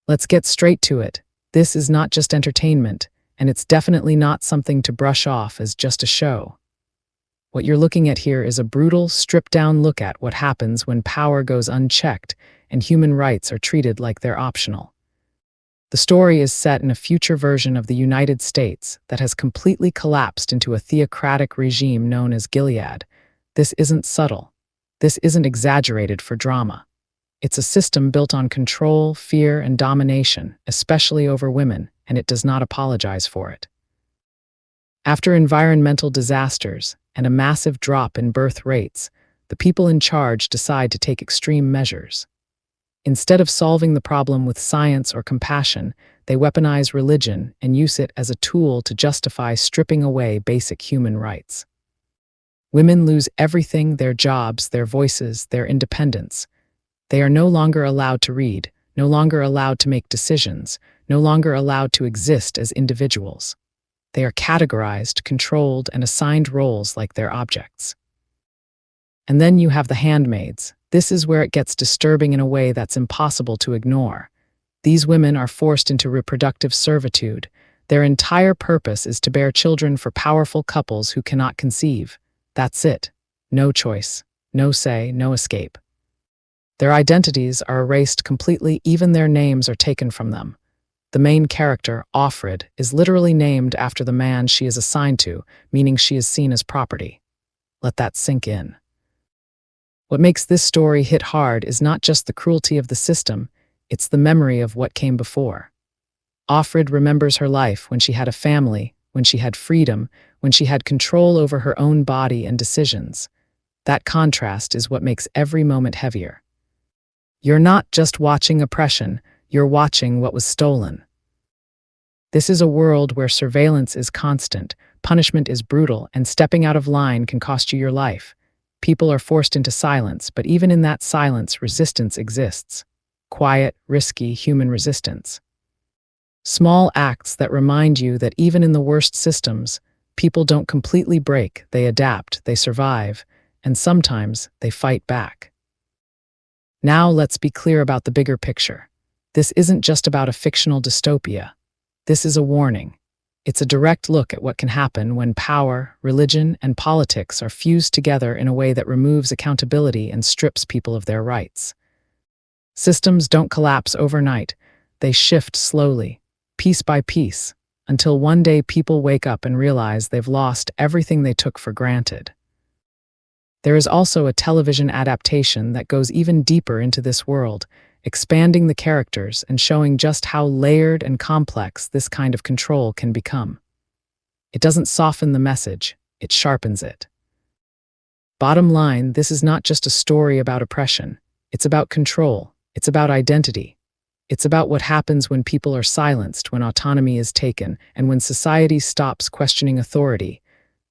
Let's get straight to it. This is not just entertainment, and it's definitely not something to brush off as just a show. What you're looking at here is a brutal, stripped-down look at what happens when power goes unchecked and human rights are treated like they're optional. The story is set in a future version of the United States that has completely collapsed into a theocratic regime known as Gilead. This isn't subtle. This isn't exaggerated for drama. It's a system built on control, fear, and domination, especially over women, and it does not apologize for it. After environmental disasters and a massive drop in birth rates, the people in charge decide to take extreme measures. Instead of solving the problem with science or compassion, they weaponize religion and use it as a tool to justify stripping away basic human rights. Women lose everything: their jobs, their voices, their independence. They are no longer allowed to read, no longer allowed to make decisions, no longer allowed to exist as individuals. They are categorized, controlled, and assigned roles like they're objects. And then you have the handmaids. This is where it gets disturbing in a way that's impossible to ignore. These women are forced into reproductive servitude. Their entire purpose is to bear children for powerful couples who cannot conceive. That's it. No choice, no say, no escape. Their identities are erased completely, even their names are taken from them. The main character, Offred, is literally named after the man she is assigned to, meaning she is seen as property. Let that sink in. What makes this story hit hard is not just the cruelty of the system, it's the memory of what came before. Offred remembers her life when she had a family, when she had freedom, when she had control over her own body and decisions. That contrast is what makes every moment heavier. You're not just watching oppression, you're watching what was stolen. This is a world where surveillance is constant, punishment is brutal, and stepping out of line can cost you your life. People are forced into silence, but even in that silence, resistance exists. Quiet, risky, human resistance. Small acts that remind you that even in the worst systems, people don't completely break, they adapt, they survive, and sometimes they fight back. Now let's be clear about the bigger picture. This isn't just about a fictional dystopia. This is a warning. It's a direct look at what can happen when power, religion, and politics are fused together in a way that removes accountability and strips people of their rights. Systems don't collapse overnight. They shift slowly, piece by piece, until one day people wake up and realize they've lost everything they took for granted. There is also a television adaptation that goes even deeper into this world, expanding the characters and showing just how layered and complex this kind of control can become. It doesn't soften the message, it sharpens it. Bottom line, this is not just a story about oppression. It's about control. It's about identity. It's about what happens when people are silenced, when autonomy is taken, and when society stops questioning authority.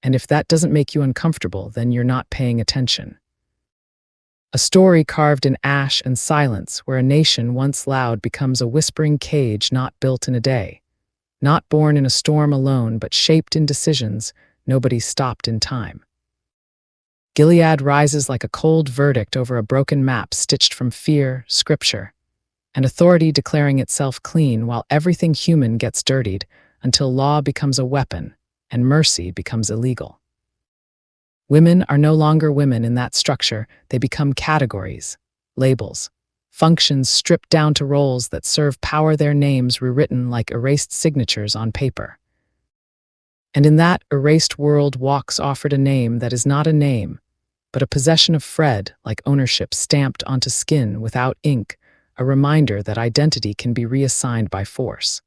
And if that doesn't make you uncomfortable, then you're not paying attention. A story carved in ash and silence, where a nation once loud becomes a whispering cage not built in a day. Not born in a storm alone, but shaped in decisions nobody stopped in time. Gilead rises like a cold verdict over a broken map stitched from fear, scripture, and authority declaring itself clean while everything human gets dirtied until law becomes a weapon and mercy becomes illegal. Women are no longer women in that structure. They become categories, labels, functions stripped down to roles that serve power, their names rewritten like erased signatures on paper. And in that erased world walks Offred, a name that is not a name, but a possession of Fred, like ownership stamped onto skin without ink, a reminder that identity can be reassigned by force.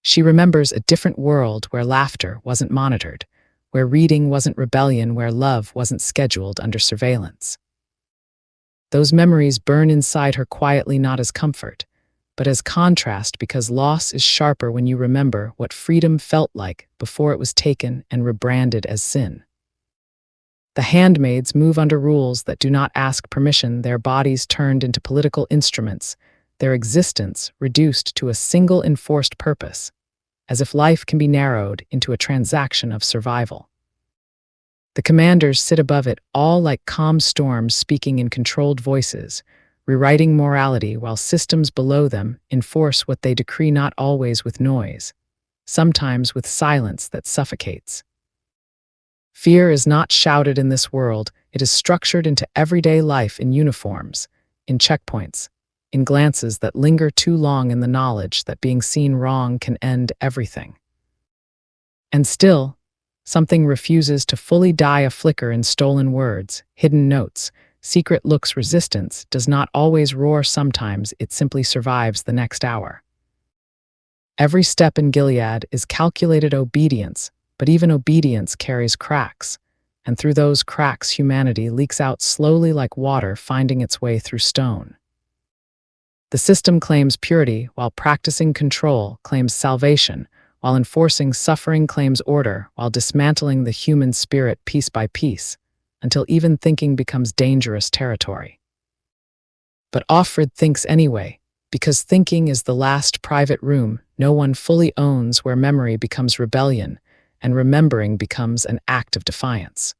She remembers a different world where laughter wasn't monitored, where reading wasn't rebellion, where love wasn't scheduled under surveillance. Those memories burn inside her quietly, not as comfort, but as contrast, because loss is sharper when you remember what freedom felt like before it was taken and rebranded as sin. The handmaids move under rules that do not ask permission, their bodies turned into political instruments, their existence reduced to a single enforced purpose, as if life can be narrowed into a transaction of survival. The commanders sit above it all like calm storms, speaking in controlled voices, rewriting morality while systems below them enforce what they decree, not always with noise, sometimes with silence that suffocates. Fear is not shouted in this world, it is structured into everyday life in uniforms, in checkpoints, in glances that linger too long in the knowledge that being seen wrong can end everything. And still, something refuses to fully die. A flicker in stolen words, hidden notes, secret looks. Resistance does not always roar, sometimes it simply survives the next hour. Every step in Gilead is calculated obedience, but even obedience carries cracks, and through those cracks humanity leaks out slowly like water finding its way through stone. The system claims purity, while practicing control claims salvation, while enforcing suffering claims order, while dismantling the human spirit piece by piece, until even thinking becomes dangerous territory. But Offred thinks anyway, because thinking is the last private room no one fully owns, where memory becomes rebellion, and remembering becomes an act of defiance.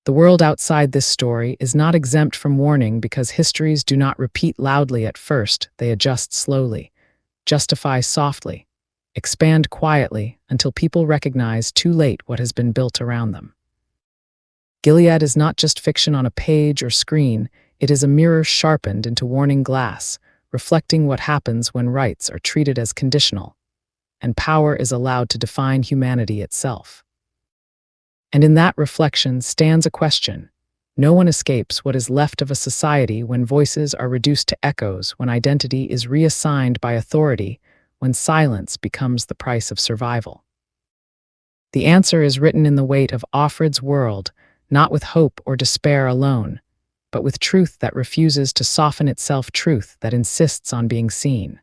The world outside this story is not exempt from warning, because histories do not repeat loudly at first, they adjust slowly, justify softly, expand quietly until people recognize too late what has been built around them. Gilead is not just fiction on a page or screen, it is a mirror sharpened into warning glass, reflecting what happens when rights are treated as conditional, and power is allowed to define humanity itself. And in that reflection stands a question. No one escapes what is left of a society when voices are reduced to echoes, when identity is reassigned by authority, when silence becomes the price of survival. The answer is written in the weight of Offred's world, not with hope or despair alone, but with truth that refuses to soften itself, truth that insists on being seen.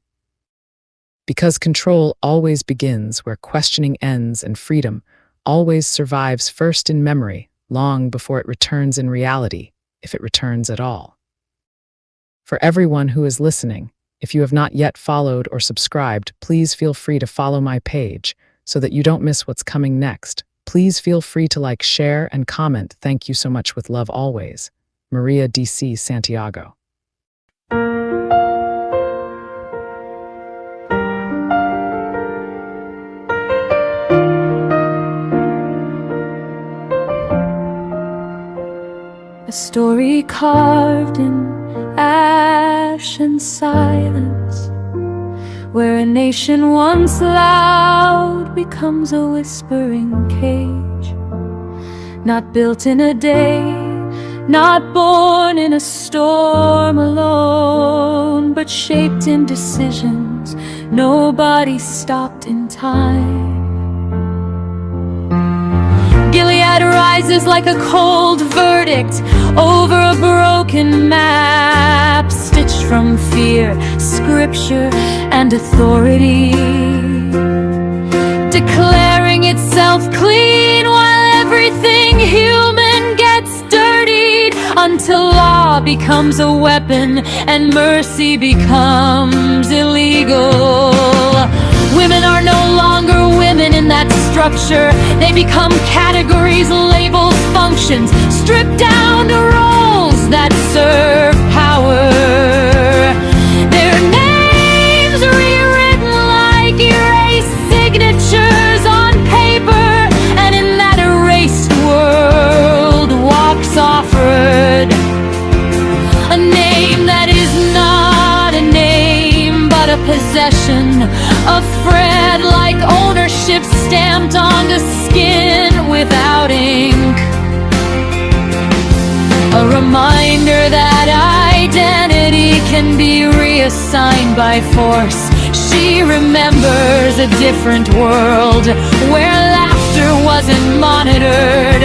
Because control always begins where questioning ends, and freedom always survives first in memory, long before it returns in reality, if it returns at all. For everyone who is listening, if you have not yet followed or subscribed, please feel free to follow my page so that you don't miss what's coming next. Please feel free to like, share, and comment. Thank you so much. With love always, Maria D.C. Santiago. A story carved in ash and silence, where a nation once loud becomes a whispering cage. Not built in a day, not born in a storm alone, but shaped in decisions nobody stopped in time. Gilead rises like a cold verdict over a broken map, stitched from fear, scripture, and authority, declaring itself clean while everything human gets dirtied, until law becomes a weapon and mercy becomes illegal. Women are no longer women in that structure. They become categories, labels, functions, stripped down to roles that serve power. Their names rewritten like erased signatures on paper, and in that erased world walks Offred, a name that is not a name but a possession, a thread like ownership stamped onto skin without ink, a reminder that identity can be reassigned by force. She remembers a different world, where laughter wasn't monitored,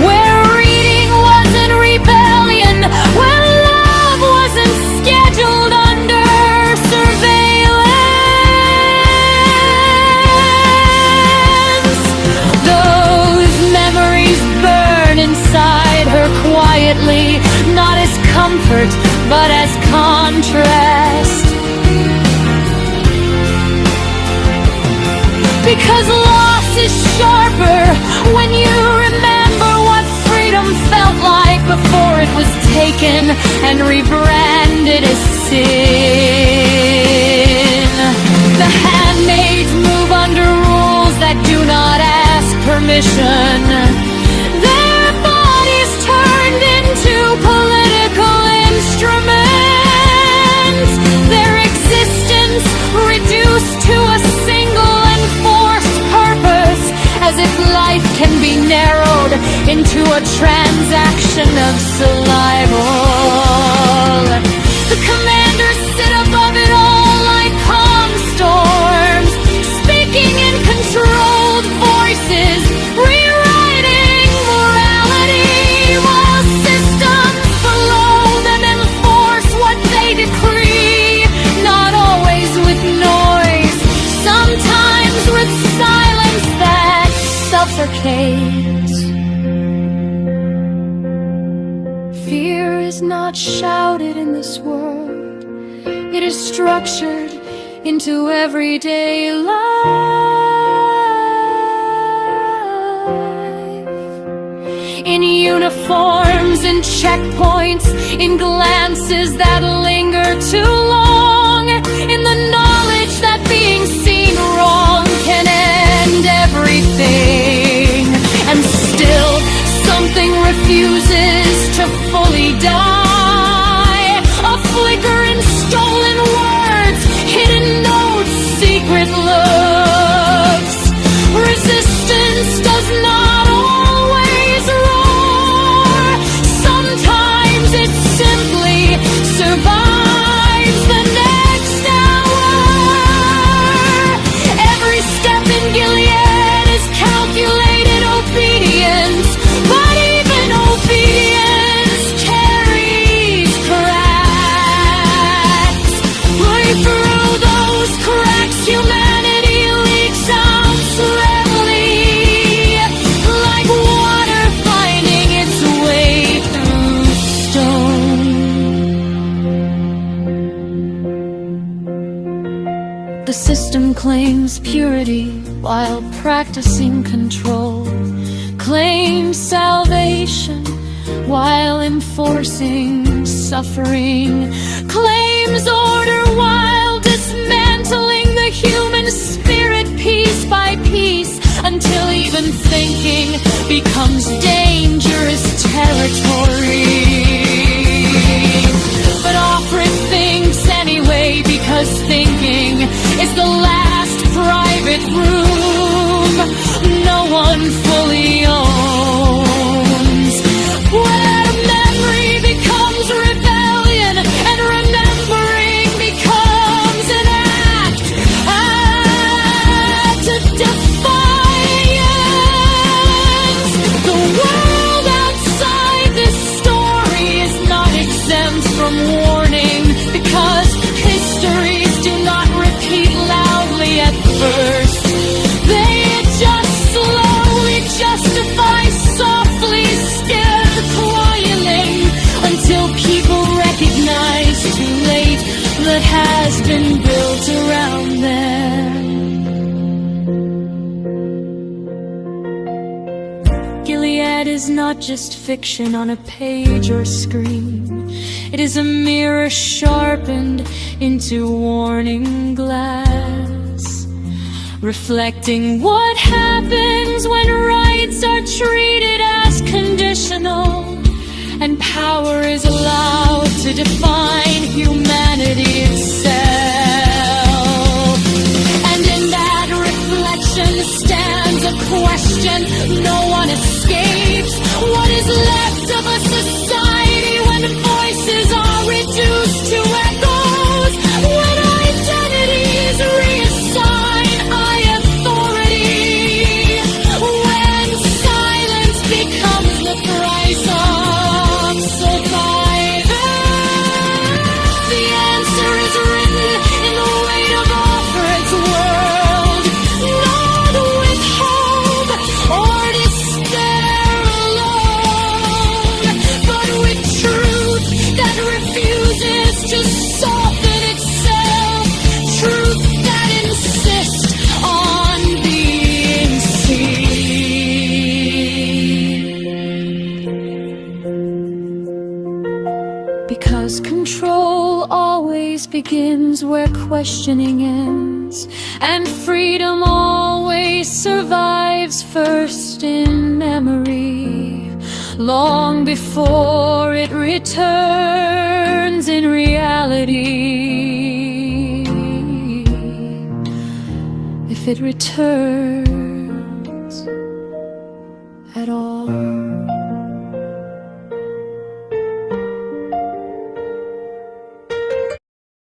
where reading wasn't rebellion, where love wasn't scheduled under surveillance. Those memories burn inside her quietly, not as comfort, but as contrast. Because loss is sharper when you remember what freedom felt like before it was taken and rebranded as sin. The handmaids move under rules that do not ask permission. Their bodies turned into political instruments. Their existence reduced to a single enforced purpose, as if life can be narrowed into a transaction of survival. The commanders sit above it all like calm storms, speaking in controlled voices, rewriting morality, while systems below them enforce what they decree, not always with noise, sometimes with silence that suffocates. Fear is not shouted in this world, it is structured into everyday life. In uniforms, in checkpoints, in glances that linger too long, in the knowledge that being seen wrong can end everything, and still something refuses to fully die. A flicker in stolen words, hidden notes, secret looks. Resistance does not always roar. Sometimes it simply survives the next hour. Every step in Gilead is calculated obedience, but even obedience carries cracks. Right through those cracks, humanity leaks out slowly, like water finding its way through stone. The system claims purity while practicing control, claims salvation while enforcing suffering, claims order while dismantling the human spirit piece by piece, until even thinking becomes dangerous territory. But Offred thinks anyway, because thinking is the last private room no one fully owns, where memory becomes rebellion and remembering becomes an act of defiance. The world outside this story is not exempt from warning, because histories do not repeat loudly at first. They just slowly justify, softly, still coiling, until people recognize too late that has been built around them. Gilead is not just fiction on a page or screen. It is a mirror sharpened into warning glass, reflecting what happens when rights are treated as conditional, and power is allowed to define humanity itself. And in that reflection stands a question no one escapes. What is left of a society when voices are reduced to echoes, when identities reassign authority, when silence becomes the price of survival? The answer is written begins where questioning ends, and freedom always survives first in memory, long before it returns in reality. If it returns at all.